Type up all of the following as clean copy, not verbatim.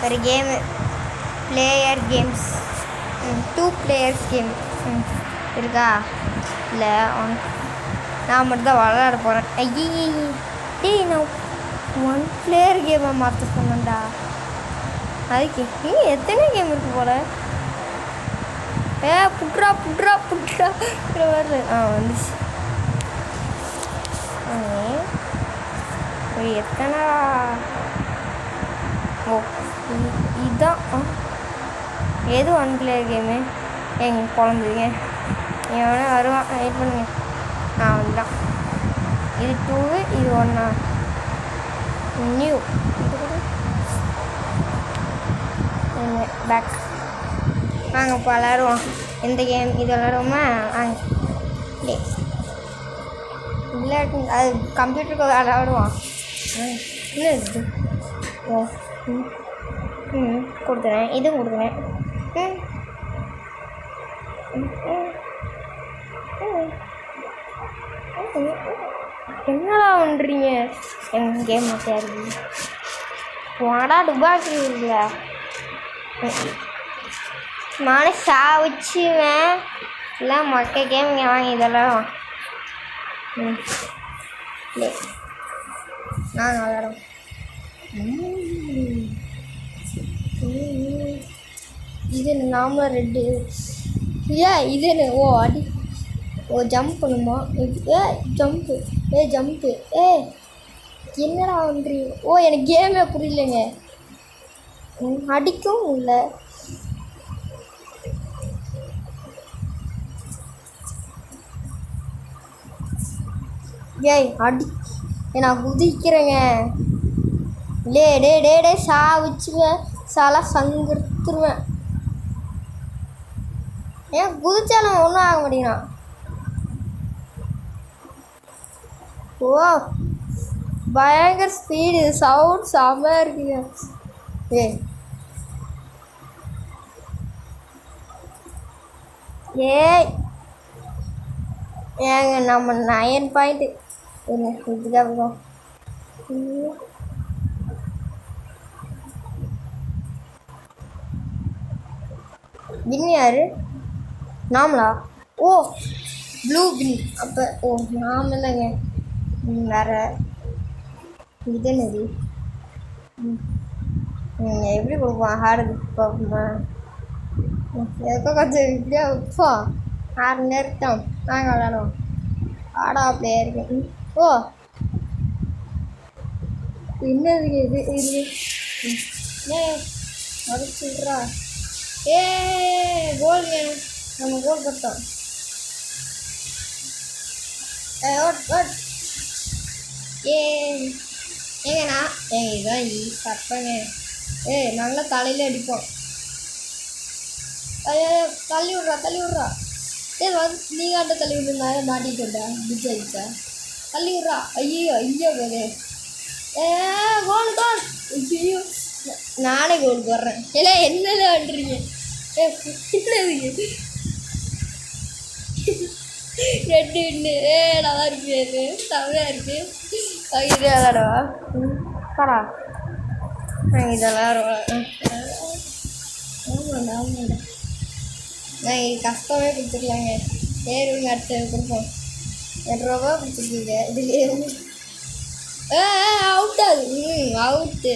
ஒரு game player games 2 players game இருக்கா? இல்லை நான் மட்டும் தான் விளையாட போகிறேன். டேய் நான் 1 player கேமை மாற்ற சொன்னேன்டா. அதுக்கு எத்தனை கேம் இருக்கு போல. புட்ரா புட்ரா புட்ரா வருது. வந்துச்சு. எத்தனை இதுதான் எது 1 player கேமு? எங்கள் குழந்தைங்க எவனே வருவான். வெயிட் பண்ணுங்க. வந்துட்டான். இது 2, இது 1. New pack. வாங்க இப்போ விளாடுவோம். எந்த கேம் இது விளாடுவோமா? வாங்க. இல்லாட்டி அது கம்ப்யூட்டருக்கு விளாடுவோம். என்ன இருக்குது? கொடுத்துறேன். இதுவும் கொடுக்குறேன். என்னடா பண்ணுறீங்க? எங்கள் கேம் மட்டும் இருக்கு. வாடா டுபாக்கு இல்லை நானே சாவிச்சுவேன். இல்லை மொக்க கேம் இங்கே வாங்கி இதெல்லாம் நான் விளாடுவோம். இது நாமளும் ரெட்டு. இது அடி ஜம்ப் பண்ணுமா? ஜம்ப்பு ஜம்ப்பு என்னடா வந்துறீங்க? எனக்கு கேமே புரியலைங்க. அடிக்கவும் இல்லை. அடி நான் குதிக்கிறேங்க. டே சாவிச்சுவேன். சங்குடுத்துருவேன். குதிச்சாலும் ஒன்றும் ஆக மாட்டேங்கிறான். பயங்கர ஸ்பீடு. சவுண்ட் செம்மையாக இருக்குங்க. ஏங்க நம்ம 9 பாயிண்ட்டு இதுக்காக வின் யாரு? நாமளா? Blue win. அப்போ நாம இல்லைங்க. வேற இது என்னது? எப்படி கொடுப்பான்? ஹார்டு பார்ப்போமா? எதுக்கோ கொஞ்சம் இப்படியா வைப்போம். 6 நேரம் நாங்கள் விளாடுவோம். ஆடா அப்படியே இருக்கு. என்னது இது? மதிச்சுட்றா. கோல் நம்ம கோல் போட்டோம். ஏங்கண்ணா இதுதான் சப்பங்க. நல்லா தலையில் அடிப்போம். தள்ளி விட்றா. நீங்கள் ஆட்ட தள்ளி விட்டுருந்தா மாட்டிக்கிட்டா பிடிச்சி ஆகிடுச்சா? தள்ளி விட்றா. ஐயோ போதே. கோல் ஐயோ நானே கோல் போடுறேன். என்னதான் பண்ணுறீங்க? என்னது ரெண்டு நல்லா இருக்கு. செம்மையாக இருக்கு. இது விளாடவா? பாடா இதெல்லாம் ஆமாண்டா. நான் இது கஷ்டமே கொடுத்துக்கலாங்க. ஏறுவீங்க அடுத்த கொடுப்போம். 2 ரூபா கொடுத்துருக்கீங்க. இதுலேயே அவுட்டாது. அவுட்டு.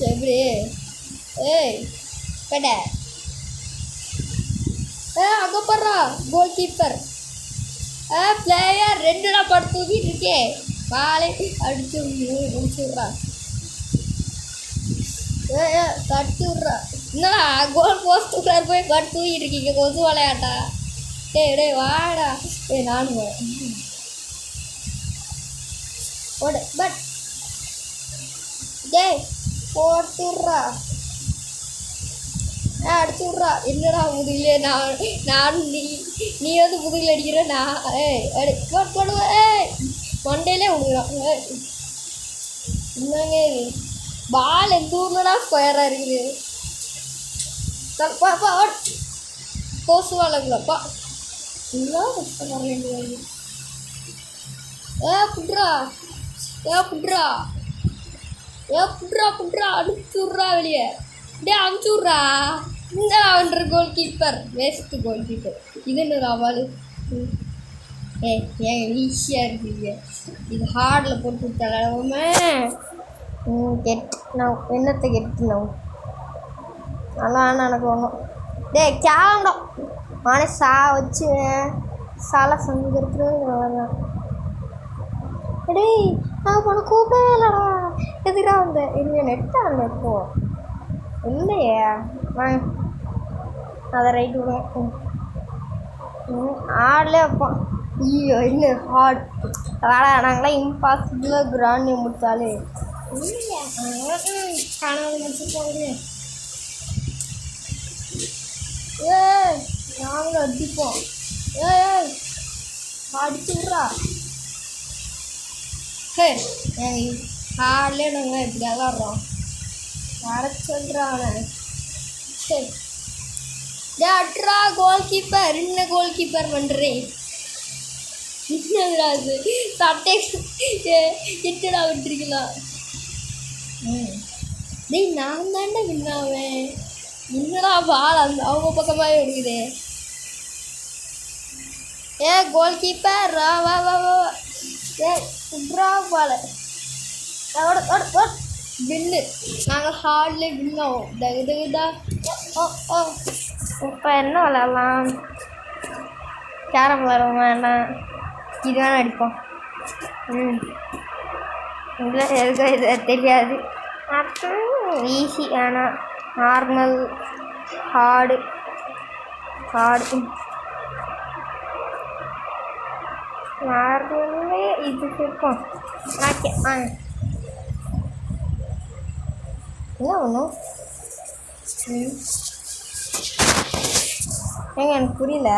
எப்படி கடை அங்கே போடுறா. கோல் கீப்பர் பிளேயர் 2 தான் படுத்து தூக்கிட்டு இருக்கே. காலை அடிச்சு முடிச்சுட்றா. கட்டி விட்றா. என்னடா கோல் போஸ்ட் போய் கட்டு தூக்கிட்டு இருக்கீங்க. கொசு விளையாட்டா? டே வாடா. நானும் போடு. பட் போட்டுட்றா. அடிச்சு விட்றா. என்னடா முதுகில் நான் நீ வந்து முதுகில் அடிக்கிற. நான் போடுவேன். மண்டையிலே விடுறான். என்னங்க இது? பால் எந்த ஊர்லடா ஸ்கொயராக இருக்குது? கொசு வாழக்குள்ளப்பா. இல்லை கஷ்டப்பட வேண்டியது. புட்ரா புட்ரா புட்ரா அனுப்பிச்சு விட்றா வெளியே. அனுப்பிச்சு விட்றா. இந்த அவன்ற goalkeeper waste goalkeeper. இது என்ன ராவால்? ஏன் ஈஸியாக இருக்குங்க. இது ஹார்டில் போட்டு விட்டாலுமே கெட் நான் என்னத்தை கெட்டுனோம் அதெல்லாம் எனக்கு ஒன்றும் கேளம் மனசா வச்சு சாலை சங்கிறது வரலாம். டேய் நான் உன கூப்பிடவே இல்லைடா. எதுடா வந்த இல்லை நெட்டா நெப்போ இல்லையே வாங்க அதை ரைட்டு விடுவேன். ஆடலே வைப்போம். ஐயோ இல்லை ஹார்ட் வேடா நாங்களாம் இம்பாசிபிளாக கிராண்ட் முடித்தாலே காணாமல் முடிச்சுருப்பாங்க. நாங்களும் அடிப்போம். அடிச்சு விட்றா. ஹார்ட்லேயே நாங்கள் இப்படி விளாட்றோம். வர சொல்கிறான். சரி அட்ரா கோல் கீப்பர். என்ன கோல் கீப்பர் பண்ணுறேன் என்னது சட்டை எட்டடா விட்டுருக்கீங்களா? டேய் நான் தாண்டா வின்னாவேன். என்னடா பால் அந்த அவங்க பக்கமாகவே இருக்குது. கோல் கீப்பர் வா வா வா வா. விட்ரா பால் வின்னு. நாங்கள் ஹார்ட்லேயே வின் ஆகும். தகுதா. இப்போ என்ன விளாட்லாம்? கேரம் விளாட வேண்டாம். இது வேணால் அடிப்போம். இல்லை எதுக்கு இது தெரியாது. ஈஸி ஆனால் நார்மல் ஹார்டு நார்மலே இது இருக்கும். ஓகே என்ன ஒன்றும் எனக்கு புரியல.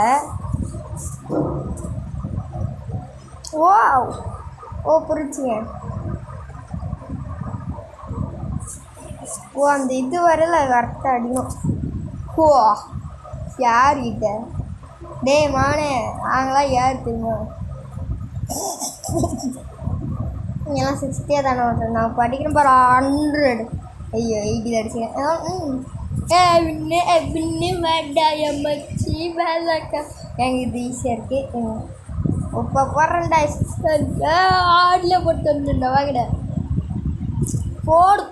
புரிச்சுங்க. அந்த இது வரல கரெக்டாக அடிக்கணும். யார்கிட்ட மானே நாங்களாம் யார் தெரியுமா? இங்கெல்லாம் 60 தானே ஓட்டுறேன். நான் படிக்கிறேன் பாரு 100. ஐயோ 80 அடிச்சுக்கேன். வேண்டாயம்மச்சி வேலைக்கா. எங்கள் இது ஈஸியாக இருக்குது. இப்போ போடுறேன்டா. ஆடில் போட்டு வந்துடா வாங்கிட போடு.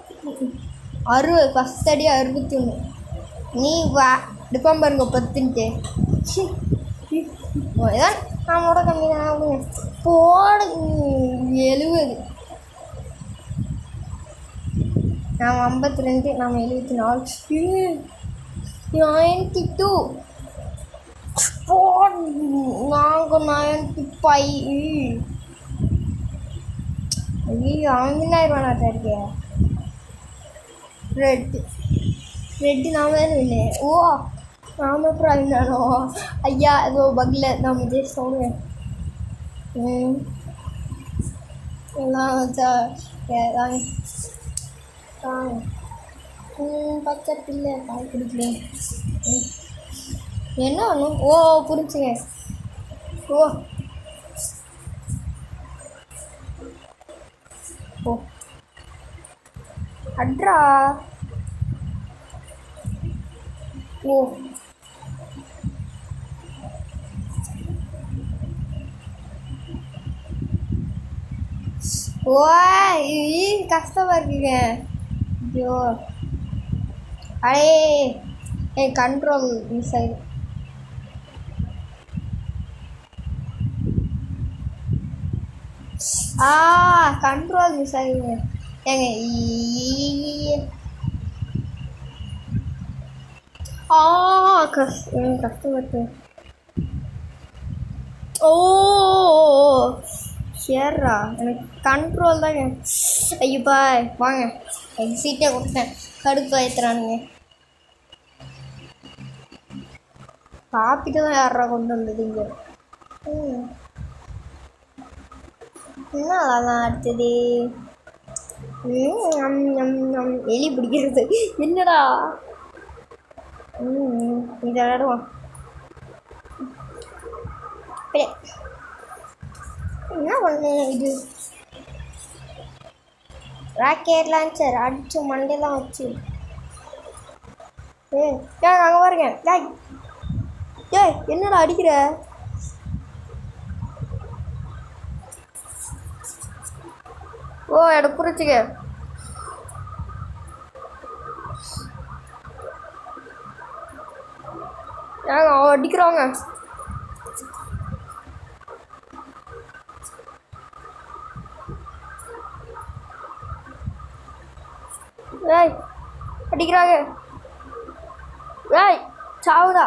60 ஃபஸ்ட் அடி 61. நீ வா எடுப்பான் பாருங்க 10ன்ட்டு. இதான் நம்மளோட கம்மி தான். போடு 70. நாம் 52. நாம் 74. 92. நாங்கள் 95. ஐயோ அவங்களாயிரம் இருக்கே. ரெட்டு நாம தானே இல்லை. நாம அப்புறம் இருந்தானோ ஐயா ஏதோ பக்கில் நம்ம ஜெயிச்சு சொல்லுவேன். எல்லாம் பச்சை பிள்ளை பால் குடிக்கல. என்ன ஒன்றும் புரிச்சுங்க. அட்ரா கஷ்டமா இருக்குங்க. ஐயோ அடே என் கண்ட்ரோல் மிஸ் ஆயிடும். கண்ட்ரோல் மிஸ் ஆகிடுங்க. ஏங்க கஷ்டப்பட்டு சரிடா எனக்கு கண்ட்ரோல் தாங்க. ஐயோப்பா வாங்க எக்ஸிட்டே கொடுத்தேன். கடுப்பு ஏற்றுறானுங்க. காப்பிட்டு தான் யாரா கொண்டு வந்தது இங்கே. என்ன அதான் அடுத்தது எலி பிடிக்கிறது என்னடா. இது விளையாடுவான். என்ன பண்ணு இது ராக்கெட் லான்ச்சர் அடிச்சு மண்டையெல்லாம் வச்சு ஏய் அங்கே பாருங்க டேய் ஏய் என்னடா அடிக்கிற ஓ எட புரிச்சுக்க ஏங்க அவன் அடிக்கிறாங்க ஏய் அடிக்கிறாங்க ஏய் சாவுடா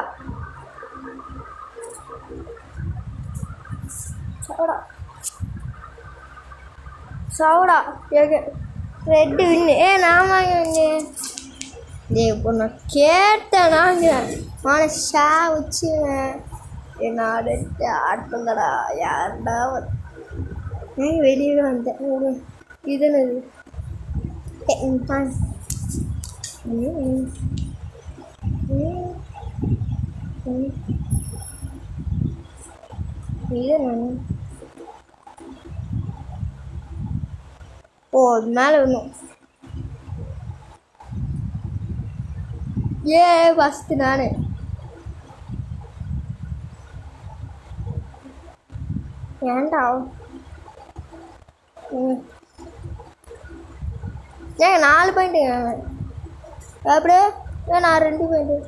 சாவுடா சாவுடா ஏங்க ரெட்டு வின்னு நான் வாங்க இப்போ நான் கேட்டேனாங்க அவனை ஷா வச்சுவேன் நான் ரெட்டு ஆட்டங்கடா யாருடா வெளியே வந்தேன் இது என்னது இது ஓ அது மேலே வேணும் ஏ ஃபஸ்ட்டு நான் ஏன்டா ஏங்க 4 பாயிண்ட்டுங்க அப்படியே நான் 2 பாயிண்ட்டு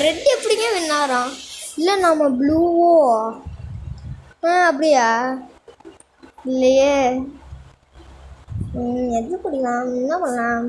ரெட் எப்படிங்க வின்னாராம் இல்லை நம்ம ப்ளூவோ அப்படியா இல்லையே எது பிடிக்கலாம் என்ன பண்ணலாம்